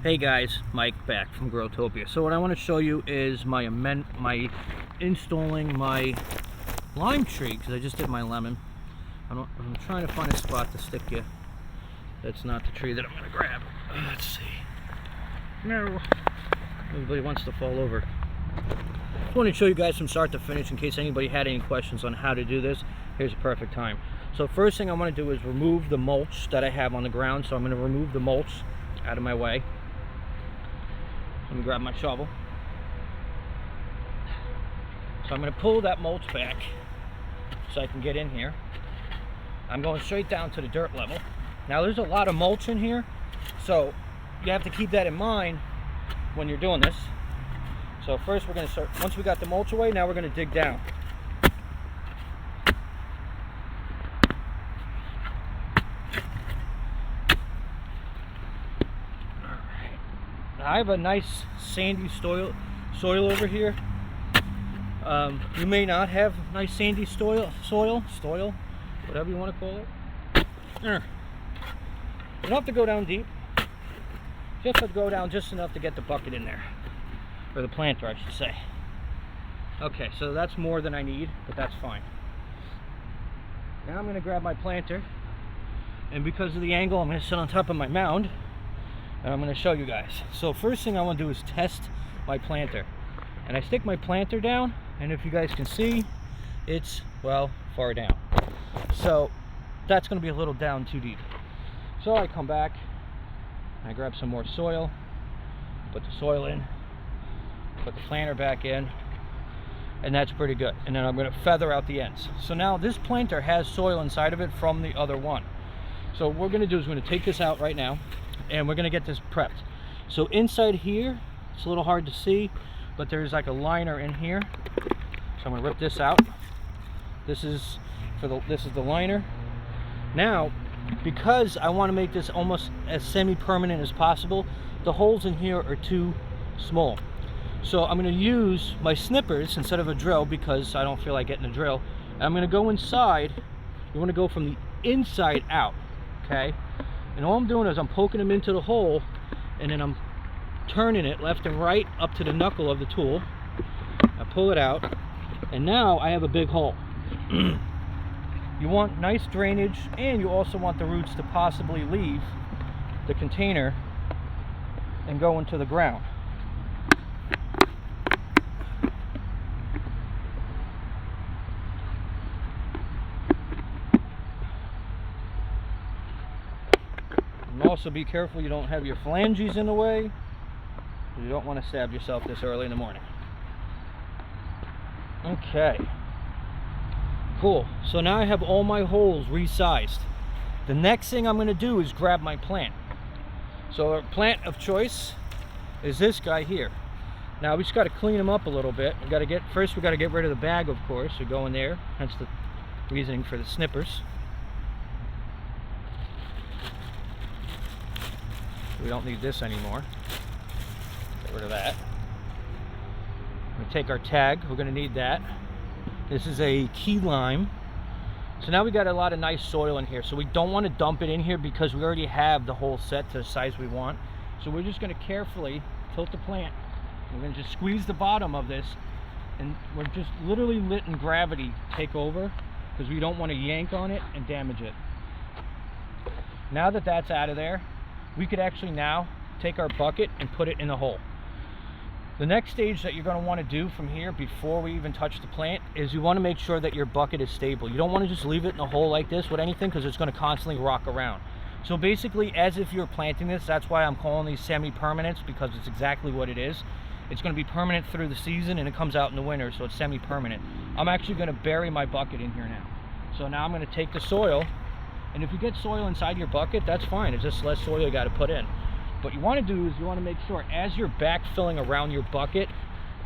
Hey guys, Mike back from Growtopia. So what I want to show you is my installing my lime tree, because I just did my lemon. I'm trying to find a spot to stick you. That's not the tree that I'm going to grab. Let's see. No. Everybody wants to fall over. I want to show you guys from start to finish in case anybody had any questions on how to do this. Here's a perfect time. So first thing I want to do is remove the mulch that I have on the ground. So I'm going to remove the mulch out of my way. Let me grab my shovel. So I'm going to pull that mulch back so I can get in here. I'm going straight down to the dirt level. Now there's a lot of mulch in here, so you have to keep that in mind when you're doing this. So first we're going to start, once we got the mulch away, now we're going to dig down. I have a nice sandy soil over here. You may not have nice sandy soil, whatever you want to call it. You don't have to go down deep. Just have to go down just enough to get the bucket in there, or the planter, I should say. Okay, so that's more than I need, but that's fine. Now I'm going to grab my planter, and because of the angle, I'm going to sit on top of my mound. And I'm going to show you guys. So first thing I want to do is test my planter. And I stick my planter down, and if you guys can see, it's, well, far down. So that's going to be a little down too deep. So I come back, I grab some more soil, put the soil in, put the planter back in, and that's pretty good. And then I'm going to feather out the ends. So now this planter has soil inside of it from the other one. So what we're going to do is we're going to take this out right now, and we're going to get this prepped. So inside here, it's a little hard to see, but there's like a liner in here. So I'm going to rip this out. This is the liner. Now, because I want to make this almost as semi-permanent as possible, the holes in here are too small. So I'm going to use my snippers instead of a drill, because I don't feel like getting a drill. I'm going to go inside. You want to go from the inside out, okay? And all I'm doing is I'm poking them into the hole, and then I'm turning it left and right up to the knuckle of the tool. I pull it out, and now I have a big hole. You want nice drainage, and you also want the roots to possibly leave the container and go into the ground. Also be careful you don't have your phalanges in the way. You don't want to stab yourself this early in the morning. Okay, cool. So now I have all my holes resized. The next thing I'm going to do is grab my plant. So our plant of choice is this guy here. Now we just got to clean him up a little bit. We got to get rid of the bag, of course. So go in there. That's the reasoning for the snippers. We don't need this anymore. Get rid of that. We take our tag. We're going to need that. This is a key lime. So now we got a lot of nice soil in here. So we don't want to dump it in here because we already have the whole set to the size we want. So we're just going to carefully tilt the plant. We're going to just squeeze the bottom of this, and we're just literally letting gravity take over, because we don't want to yank on it and damage it. Now that that's out of there, we could actually now take our bucket and put it in the hole. The next stage that you're going to want to do from here, before we even touch the plant, is you want to make sure that your bucket is stable. You don't want to just leave it in a hole like this with anything, because it's going to constantly rock around. So basically, as if you're planting this, that's why I'm calling these semi-permanents, because it's exactly what it is. It's going to be permanent through the season, and it comes out in the winter, so it's semi-permanent. I'm actually going to bury my bucket in here now. So now I'm going to take the soil. And if you get soil inside your bucket, that's fine. It's just less soil you got to put in. What you want to do is you want to make sure, as you're backfilling around your bucket,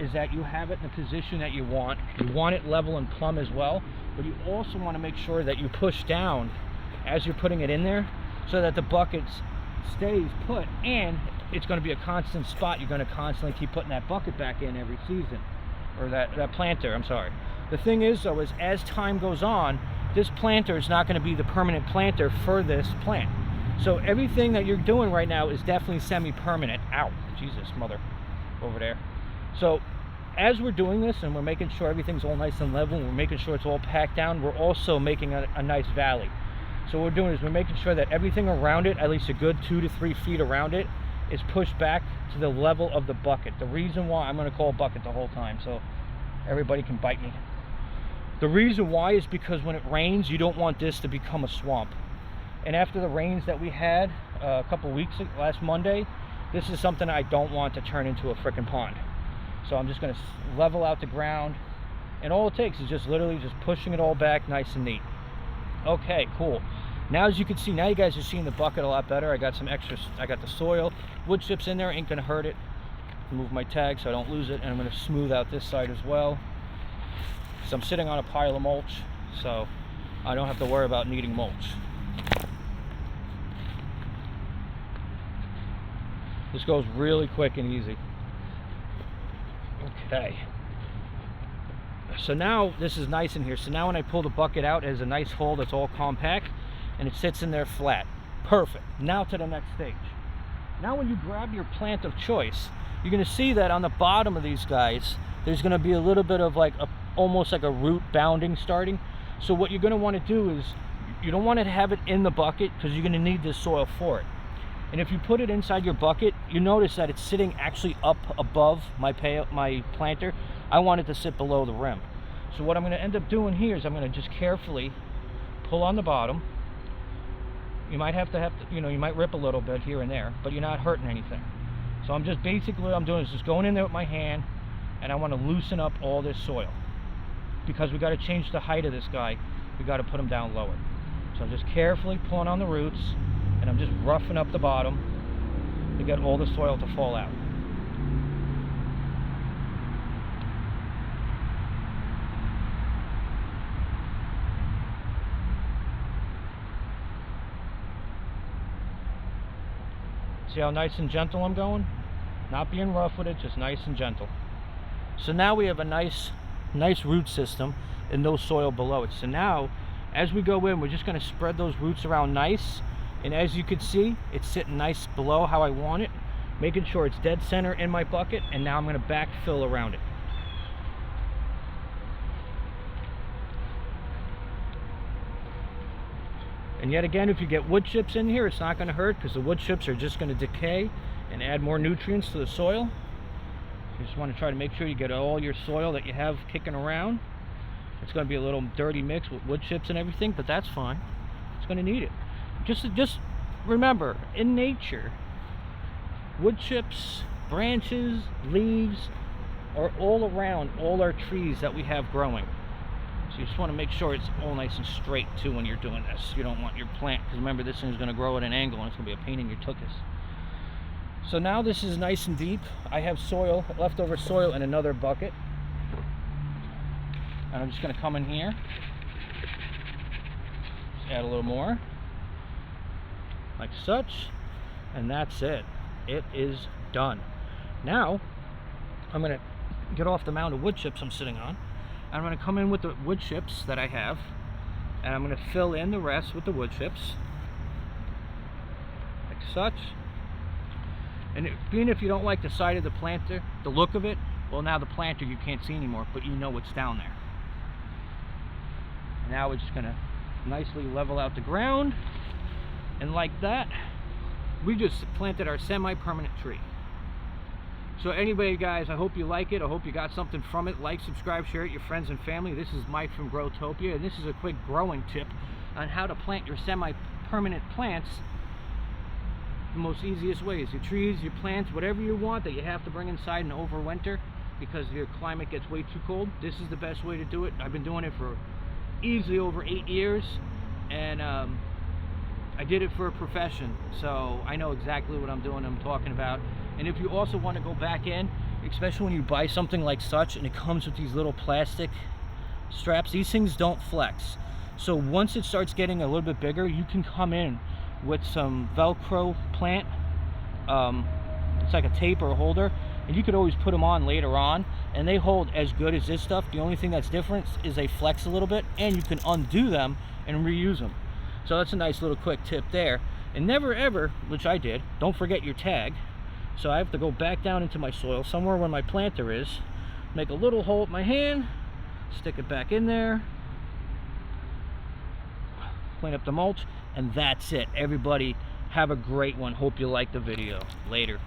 is that you have it in the position that you want. You want it level and plumb as well, but you also want to make sure that you push down as you're putting it in there, so that the bucket stays put, and it's going to be a constant spot. You're going to constantly keep putting that bucket back in every season, or that planter, I'm sorry. The thing is, though, is as time goes on, this planter is not going to be the permanent planter for this plant. So everything that you're doing right now is definitely semi-permanent. Ow, Jesus, mother, over there. So as we're doing this and we're making sure everything's all nice and level, and we're making sure it's all packed down, we're also making a nice valley. So what we're doing is we're making sure that everything around it, at least a good 2 to 3 feet around it, is pushed back to the level of the bucket. The reason why, I'm going to call it bucket the whole time so everybody can bite me. The reason why is because when it rains, you don't want this to become a swamp. And after the rains that we had a couple weeks ago, last Monday, this is something I don't want to turn into a frickin' pond. So I'm just going to level out the ground, and all it takes is just literally just pushing it all back nice and neat. Okay, cool. Now as you can see, now you guys are seeing the bucket a lot better. I got some extra, I got the soil, wood chips in there, ain't gonna hurt it. Move my tag so I don't lose it, and I'm gonna smooth out this side as well. So I'm sitting on a pile of mulch, so I don't have to worry about needing mulch. This goes really quick and easy. Okay. So now this is nice in here. So now when I pull the bucket out, it has a nice hole that's all compact, and it sits in there flat. Perfect. Now to the next stage. Now when you grab your plant of choice, you're going to see that on the bottom of these guys, there's going to be a little bit of like almost like a root bounding starting. So what you're going to want to do is, you don't want to have it in the bucket because you're going to need this soil for it. And if you put it inside your bucket, you notice that it's sitting actually up above my planter. I want it to sit below the rim. So what I'm going to end up doing here is I'm going to just carefully pull on the bottom. You might have to, you know, you might rip a little bit here and there, but you're not hurting anything. So I'm just basically, what I'm doing is just going in there with my hand, and I want to loosen up all this soil. Because we got to change the height of this guy, we got to put him down lower. So I'm just carefully pulling on the roots, and I'm just roughing up the bottom to get all the soil to fall out. See how nice and gentle I'm going? Not being rough with it, just nice and gentle. So now we have a nice root system and no soil below it. So now, as we go in, we're just going to spread those roots around nice. And as you can see, it's sitting nice below how I want it, making sure it's dead center in my bucket. And now I'm going to backfill around it. And yet again, if you get wood chips in here, it's not going to hurt because the wood chips are just going to decay and add more nutrients to the soil. You just want to try to make sure you get all your soil that you have kicking around. It's going to be a little dirty mix with wood chips and everything, but that's fine. It's going to need it. Just remember, in nature, wood chips, branches, leaves are all around all our trees that we have growing. So you just want to make sure it's all nice and straight too when you're doing this. You don't want your plant, because remember, this thing's going to grow at an angle and it's going to be a pain in your tuchus. So now this is nice and deep. I have soil, leftover soil in another bucket. And I'm just going to come in here. Just add a little more. Like such. And that's it. It is done. Now, I'm going to get off the mound of wood chips I'm sitting on. I'm going to come in with the wood chips that I have, and I'm going to fill in the rest with the wood chips, like such. And being if you don't like the side of the planter, the look of it, well, now the planter you can't see anymore, but you know what's down there. Now we're just going to nicely level out the ground, and like that, we just planted our semi-permanent tree. So anyway, guys, I hope you like it. I hope you got something from it. Like, subscribe, share it with your friends and family. This is Mike from Growtopia, and this is a quick growing tip on how to plant your semi-permanent plants the most easiest ways. Your trees, your plants, whatever you want that you have to bring inside and overwinter because your climate gets way too cold. This is the best way to do it. I've been doing it for easily over 8 years, and I did it for a profession, so I know exactly what I'm doing, I'm talking about. And if you also want to go back in, especially when you buy something like such and it comes with these little plastic straps, these things don't flex. So once it starts getting a little bit bigger, you can come in with some Velcro plant. It's like a tape or a holder, and you could always put them on later on, and they hold as good as this stuff. The only thing that's different is they flex a little bit, and you can undo them and reuse them. So that's a nice little quick tip there. And never ever, which I did, don't forget your tag. So I have to go back down into my soil, somewhere where my planter is, make a little hole with my hand, stick it back in there, clean up the mulch, and that's it. Everybody have a great one. Hope you liked the video. Later.